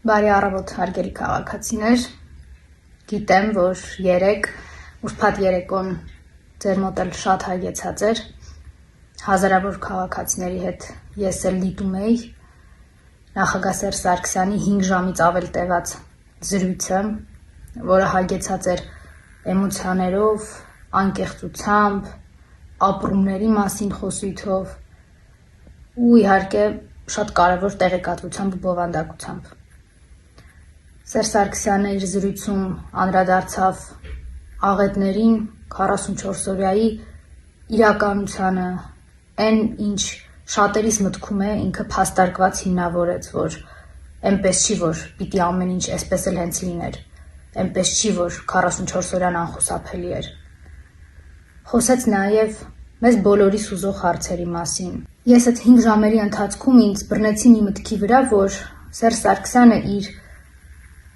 Բարի առավոտ, հարգելի քաղաքացիներ, գիտեմ, որ ուրբաթ երեկոն ձեր մոտ էլ շատ հագեցած էր, հազարավոր քաղաքացիների հետ ես էլ դիտում էի նախագահ Սերժ Սարգսյանի 5 ժամից ավել տևած զրույցը, որը հագեցած էր էմոցիաներով, անկեղծությամբ, ապրումների մասին խոսույթով ու իհարկե շատ կարևոր տեղեկատվությամբ ու բովանդակությամբ։ Սերժ Սարգսյանը իր զրույցում անդրադարձավ աղետներին, 44-օրյայի իրականությանը, այն ինչ շատերիս մտքում է, ինքը փաստարկված հիմնավորեց, որ այնպես չի, որ պիտի ամեն ինչ այսպես էլ հենց լիներ, այնպես չի, որ 44-օրյան անխուսափելի էր։ Խոսեց նաև մեզ բոլորիս ուզող հարցերի մասին։ Ես այդ 5 ժամերի ընթացքում ինձ բռնեցի մի մտքի վրա, որ Սերժ Սարգսյանը իր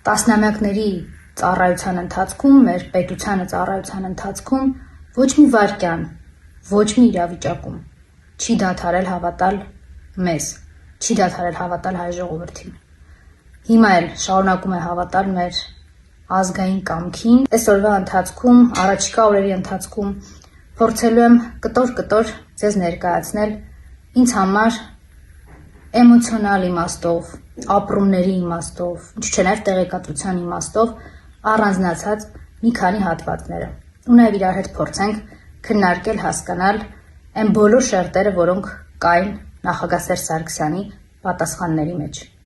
տասնամյակների ծառայության ընթացքում, մեր պետությանը ծառայության ընթացքում ոչ մի վայրկյան, ոչ մի իրավիճակում չի դադարել հավատալ մեզ, չի դադարել հավատալ հայ ժողովրդին։ Հիմա էլ շարունակում է հավատալ մեր ազգային կամքին։ Այսօրվա ընթացքում, առաջիկա օրերի ընթացքում փորձելու եմ կտոր-կտոր ձեզ ներկայացնել ինձ համար էմոցիոնալ իմաստով, ապրումների իմաստով, ինչու՞ չէ նաև տեղեկատվության իմաստով առանձնացած մի քանի հատվածները։ Ու նաև իրար հետ փորձենք քննարկել, հասկանալ այն բոլոր շերտերը, որոնք կային նախագահ Սերժ Սարգսյանի պատասխանների մեջ։